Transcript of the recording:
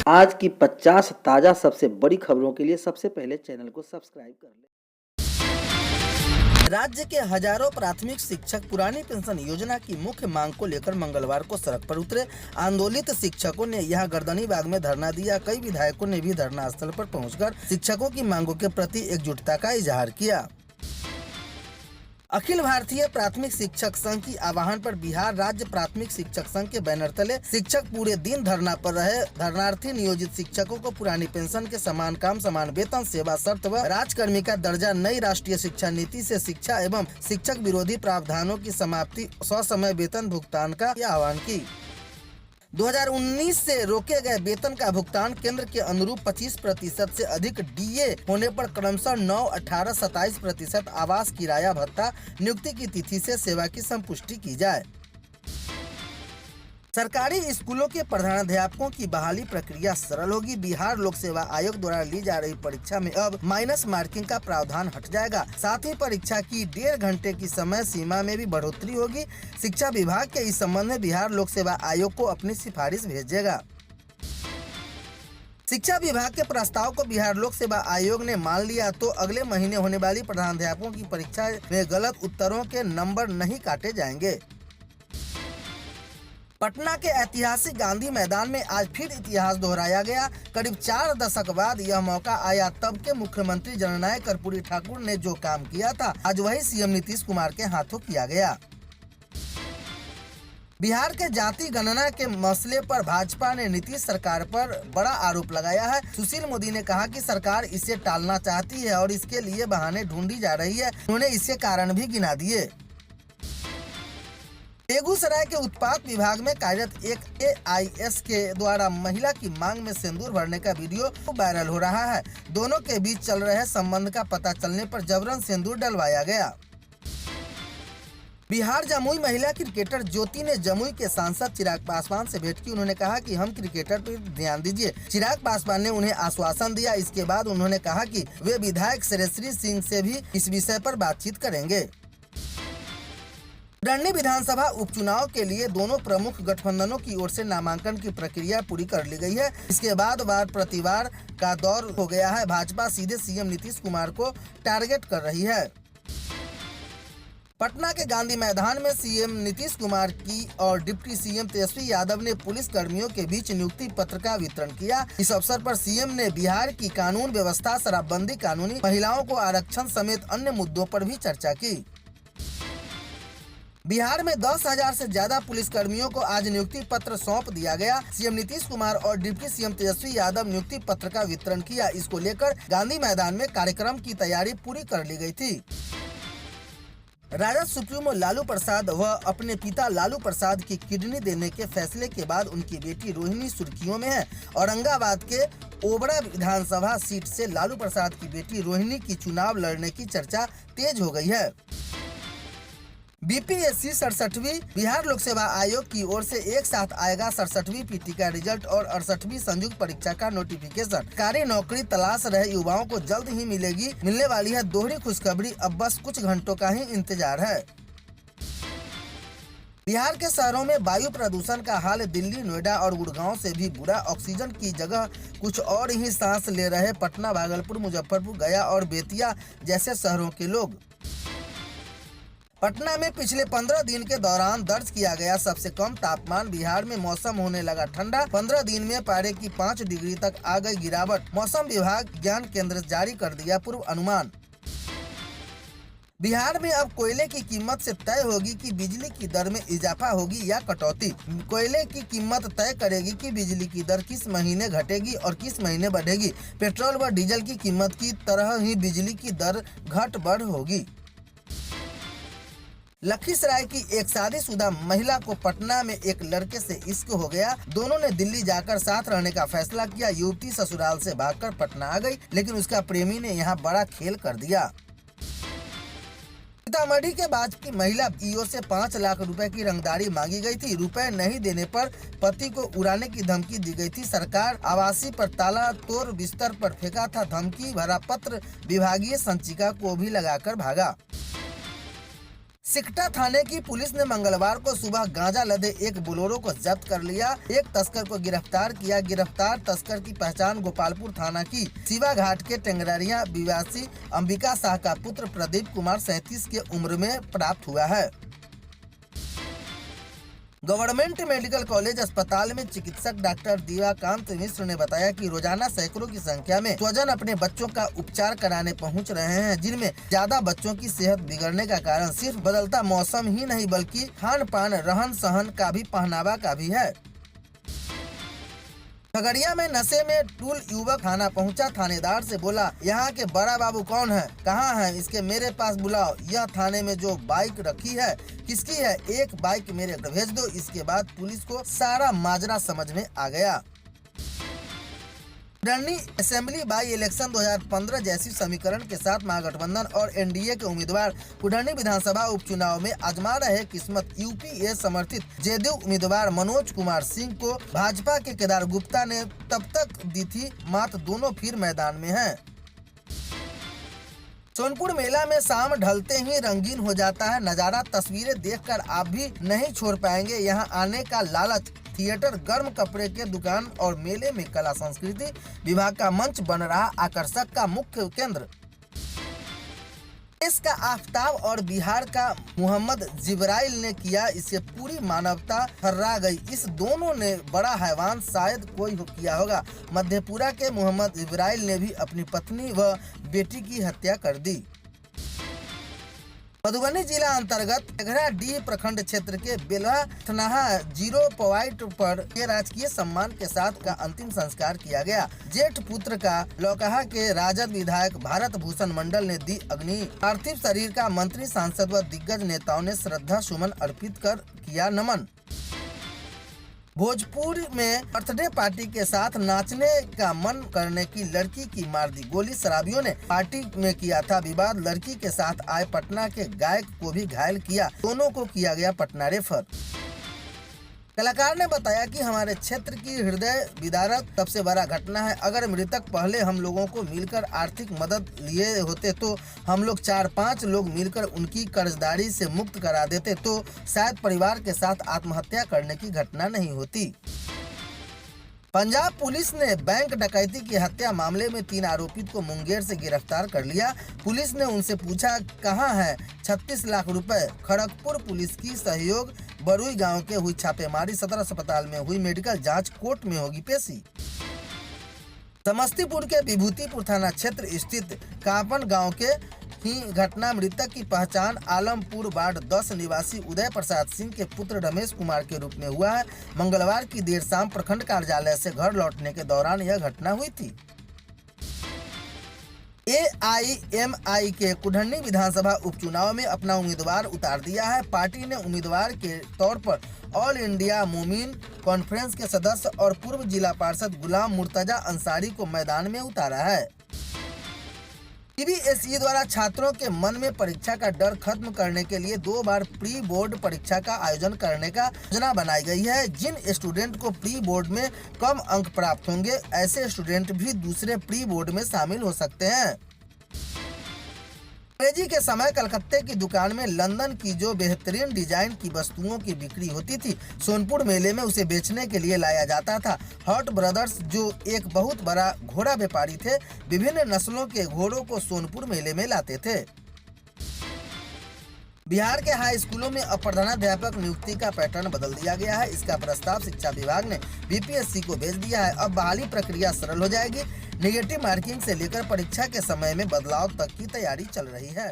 आज की 50 ताज़ा सबसे बड़ी खबरों के लिए सबसे पहले चैनल को सब्सक्राइब कर लें। राज्य के हजारों प्राथमिक शिक्षक पुरानी पेंशन योजना की मुख्य मांग को लेकर मंगलवार को सड़क पर उतरे। आंदोलित शिक्षकों ने यहां गर्दनी बाग में धरना दिया। कई विधायकों ने भी धरना स्थल पर पहुंचकर शिक्षकों की मांगों के प्रति एकजुटता का इजहार किया। अखिल भारतीय प्राथमिक शिक्षक संघ की आह्वान पर बिहार राज्य प्राथमिक शिक्षक संघ के बैनर तले शिक्षक पूरे दिन धरना पर रहे। धरनार्थी नियोजित शिक्षकों को पुरानी पेंशन के समान काम समान वेतन सेवा शर्त व राजकर्मी का दर्जा, नई राष्ट्रीय शिक्षा नीति से शिक्षा एवं शिक्षक विरोधी प्रावधानों की समाप्ति, ससमय वेतन भुगतान का आह्वान की। 2019 से रोके गए वेतन का भुगतान केंद्र के अनुरूप 25% से अधिक डीए होने पर क्रमशः 9, 18, 27% आवास किराया भत्ता, नियुक्ति की तिथि से सेवा की संपुष्टि की जाए। सरकारी स्कूलों के प्रधानाध्यापकों की बहाली प्रक्रिया सरल होगी। बिहार लोक सेवा आयोग द्वारा ली जा रही परीक्षा में अब माइनस मार्किंग का प्रावधान हट जाएगा। साथ ही परीक्षा की 1.5 घंटे की समय सीमा में भी बढ़ोतरी होगी। शिक्षा विभाग के इस संबंध में बिहार लोक सेवा आयोग को अपनी सिफारिश भेजेगा। शिक्षा विभाग के प्रस्ताव को बिहार लोक सेवा आयोग ने मान लिया तो अगले महीने होने वाली प्रधानाध्यापकों की परीक्षा में गलत उत्तरों के नंबर नहीं काटे जाएंगे। पटना के ऐतिहासिक गांधी मैदान में आज फिर इतिहास दोहराया गया। करीब 4 दशक बाद यह मौका आया। तब के मुख्यमंत्री जननायक कर्पूरी ठाकुर ने जो काम किया था, आज वही सीएम नीतीश कुमार के हाथों किया गया। बिहार के जाति गणना के मसले पर भाजपा ने नीतीश सरकार पर बड़ा आरोप लगाया है। सुशील मोदी ने कहा कि सरकार इसे टालना चाहती है और इसके लिए बहाने ढूंढी जा रही है। उन्होंने इसके कारण भी गिना दिए। बेगूसराय के उत्पाद विभाग में कार्यरत एक एआईएस के द्वारा महिला की मांग में सिंदूर भरने का वीडियो वायरल हो रहा है। दोनों के बीच चल रहे संबंध का पता चलने पर जबरन सिंदूर डलवाया गया। बिहार जमुई महिला क्रिकेटर ज्योति ने जमुई के सांसद चिराग पासवान से भेंट की। उन्होंने कहा कि हम क्रिकेटर पर ध्यान दीजिए। चिराग पासवान ने उन्हें आश्वासन दिया। इसके बाद उन्होंने कहा कि वे विधायक श्रेयश्री सिंह से भी इस विषय पर बातचीत करेंगे। रण्य विधानसभा उपचुनाव के लिए दोनों प्रमुख गठबंधनों की ओर से नामांकन की प्रक्रिया पूरी कर ली गई है। इसके बाद वार प्रतिवार का दौर हो गया है। भाजपा सीधे सीएम नीतीश कुमार को टारगेट कर रही है। पटना के गांधी मैदान में सीएम नीतीश कुमार की और डिप्टी सीएम तेजस्वी यादव ने पुलिस कर्मियों के बीच नियुक्ति पत्र का वितरण किया। इस अवसर पर सीएम ने बिहार की कानून व्यवस्था, शराबबंदी कानूनी, महिलाओं को आरक्षण समेत अन्य मुद्दों पर भी चर्चा की। बिहार में 10,000 से ज्यादा पुलिस कर्मियों को आज नियुक्ति पत्र सौंप दिया गया। सीएम नीतीश कुमार और डिप्टी सीएम तेजस्वी यादव नियुक्ति पत्र का वितरण किया। इसको लेकर गांधी मैदान में कार्यक्रम की तैयारी पूरी कर ली गई थी। राजद सुप्रीमो लालू प्रसाद व अपने पिता लालू प्रसाद की किडनी देने के फैसले के बाद उनकी बेटी रोहिणी सुर्खियों में है। औरंगाबाद के ओबरा विधानसभा सीट से लालू प्रसाद की बेटी रोहिणी की चुनाव लड़ने की चर्चा तेज हो गई है। बीपीएससी 67वीं बिहार लोक सेवा आयोग की ओर से एक साथ आएगा 67वीं पीटी का रिजल्ट और 68वीं संयुक्त परीक्षा का नोटिफिकेशन। सरकारी नौकरी तलाश रहे युवाओं को जल्द ही मिलने वाली है दोहरी खुशखबरी। अब बस कुछ घंटों का ही इंतजार है। बिहार के शहरों में वायु प्रदूषण का हाल दिल्ली, नोएडा और गुड़गांव से भी बुरा। ऑक्सीजन की जगह कुछ और ही सांस ले रहे पटना, भागलपुर, मुजफ्फरपुर, गया और बेतिया जैसे शहरों के लोग। पटना में पिछले 15 दिन के दौरान दर्ज किया गया सबसे कम तापमान। बिहार में मौसम होने लगा ठंडा। 15 दिन में पारे की 5 डिग्री तक आ गई गिरावट। मौसम विभाग ज्ञान केंद्र जारी कर दिया पूर्व अनुमान। बिहार में अब कोयले की कीमत से तय होगी कि बिजली की दर में इजाफा होगी या कटौती। कोयले की कीमत तय करेगी कि बिजली की दर किस महीने घटेगी और किस महीने बढ़ेगी। पेट्रोल व डीजल की कीमत की तरह ही बिजली की दर घट बढ़ होगी। लखीसराय की एक शादीशुदा महिला को पटना में एक लड़के से इश्क हो गया। दोनों ने दिल्ली जाकर साथ रहने का फैसला किया। युवती ससुराल से भागकर पटना आ गई, लेकिन उसका प्रेमी ने यहाँ बड़ा खेल कर दिया। सीतामढ़ी के बाज की महिला ईओ से 5 लाख रुपए की रंगदारी मांगी गई थी। रुपए नहीं देने पर पति को उड़ाने की धमकी दी गई थी। सरकार आवासी पर ताला तोड़ बिस्तर पर फेंका था धमकी भरा पत्र। विभागीय संचिका को भी लगाकर भागा। सिकटा थाने की पुलिस ने मंगलवार को सुबह गांजा लदे एक बोलेरो को जब्त कर लिया। एक तस्कर को गिरफ्तार किया। गिरफ्तार तस्कर की पहचान गोपालपुर थाना की शिवा घाट के टेंगरारिया निवासी अंबिका शाह का पुत्र प्रदीप कुमार 37 की उम्र में प्राप्त हुआ है। गवर्नमेंट मेडिकल कॉलेज अस्पताल में चिकित्सक डॉक्टर दिवाकांत मिश्र ने बताया कि रोजाना सैकड़ों की संख्या में स्वजन अपने बच्चों का उपचार कराने पहुंच रहे हैं, जिनमें ज्यादा बच्चों की सेहत बिगड़ने का कारण सिर्फ बदलता मौसम ही नहीं बल्कि खान पान, रहन सहन का भी, पहनावा का भी है। खगड़िया में नशे में टूल युवक थाना पहुंचा। थानेदार से बोला, यहाँ के बड़ा बाबू कौन है, कहाँ है, इसके मेरे पास बुलाओ। यह थाने में जो बाइक रखी है किसकी है, एक बाइक मेरे घर भेज दो। इसके बाद पुलिस को सारा माजरा समझ में आ गया। कुढ़नी असेंबली बाई इलेक्शन 2015 जैसी समीकरण के साथ महागठबंधन और एनडीए के उम्मीदवार कुढ़नी विधानसभा उपचुनाव में आजमा रहे किस्मत। यूपीए समर्थित जेडीयू उम्मीदवार मनोज कुमार सिंह को भाजपा के केदार गुप्ता ने तब तक दी थी मात, दोनों फिर मैदान में हैं। सोनपुर मेला में शाम ढलते ही रंगीन हो जाता है नजारा। तस्वीरें देखकर आप भी नहीं छोड़ पाएंगे यहाँ आने का लालच। थिएटर, गर्म कपड़े के दुकान और मेले में कला संस्कृति विभाग का मंच बन रहा आकर्षक का मुख्य केंद्र। देश का आफ्ताब और बिहार का मोहम्मद जिब्राइल ने किया, इससे पूरी मानवता थर्रा गई। इस दोनों ने बड़ा हैवान शायद कोई किया होगा। मधेपुरा के मोहम्मद जिब्राइल ने भी अपनी पत्नी व बेटी की हत्या कर दी। मधुबनी जिला अंतर्गत टेघराडीह प्रखंड क्षेत्र के बेलवा थनाहा 0 पॉइंट पर के राजकीय सम्मान के साथ का अंतिम संस्कार किया गया। जेठ पुत्र का लौकहा के राजद विधायक भारत भूषण मंडल ने दी अग्नि। पार्थिव शरीर का मंत्री, सांसद व दिग्गज नेताओं ने श्रद्धा सुमन अर्पित कर किया नमन। भोजपुर में बर्थडे पार्टी के साथ नाचने का मन करने की लड़की की मार दी गोली। शराबियों ने पार्टी में किया था विवाद। लड़की के साथ आए पटना के गायक को भी घायल किया। दोनों को किया गया पटना रेफर। कलाकार ने बताया कि हमारे क्षेत्र की हृदय विदारक सबसे बड़ा घटना है। अगर मृतक पहले हम लोगों को मिलकर आर्थिक मदद लिए होते तो हम लोग 4-5 लोग मिलकर उनकी कर्जदारी से मुक्त करा देते तो शायद परिवार के साथ आत्महत्या करने की घटना नहीं होती। पंजाब पुलिस ने बैंक डकैती की हत्या मामले में 3 आरोपित को मुंगेर से गिरफ्तार कर लिया। पुलिस ने उनसे पूछा कहां है 36 लाख रुपए। खड़गपुर पुलिस की सहयोग बरुई गांव के हुई छापेमारी। सदर अस्पताल में हुई मेडिकल जांच, कोर्ट में होगी पेशी। समस्तीपुर के विभूतिपुर थाना क्षेत्र स्थित कापन गांव के ही घटना। मृतक की पहचान आलमपुर वार्ड 10 निवासी उदय प्रसाद सिंह के पुत्र रमेश कुमार के रूप में हुआ है। मंगलवार की देर शाम प्रखंड कार्यालय से घर लौटने के दौरान यह घटना हुई थी। AIMI के कुढ़नी विधानसभा उपचुनाव में अपना उम्मीदवार उतार दिया है। पार्टी ने उम्मीदवार के तौर पर ऑल इंडिया मोमिन कॉन्फ्रेंस के सदस्य और पूर्व जिला पार्षद गुलाम मुर्तजा अंसारी को मैदान में उतारा है। CBSE द्वारा छात्रों के मन में परीक्षा का डर खत्म करने के लिए 2 बार प्री बोर्ड परीक्षा का आयोजन करने का योजना बनाई गई है। जिन स्टूडेंट को प्री बोर्ड में कम अंक प्राप्त होंगे, ऐसे स्टूडेंट भी दूसरे प्री बोर्ड में शामिल हो सकते हैं। अंग्रेजी के समय कलकत्ते की दुकान में लंदन की जो बेहतरीन डिजाइन की वस्तुओं की बिक्री होती थी, सोनपुर मेले में उसे बेचने के लिए लाया जाता था। हॉट ब्रदर्स जो एक बहुत बड़ा घोड़ा व्यापारी थे, विभिन्न नस्लों के घोड़ों को सोनपुर मेले में लाते थे। बिहार के हाई स्कूलों में अब प्रधानाध्यापक नियुक्ति का पैटर्न बदल दिया गया है। इसका प्रस्ताव शिक्षा विभाग ने BPSC को भेज दिया है। अब बहाली प्रक्रिया सरल हो जाएगी। नेगेटिव मार्किंग से लेकर परीक्षा के समय में बदलाव तक की तैयारी चल रही है।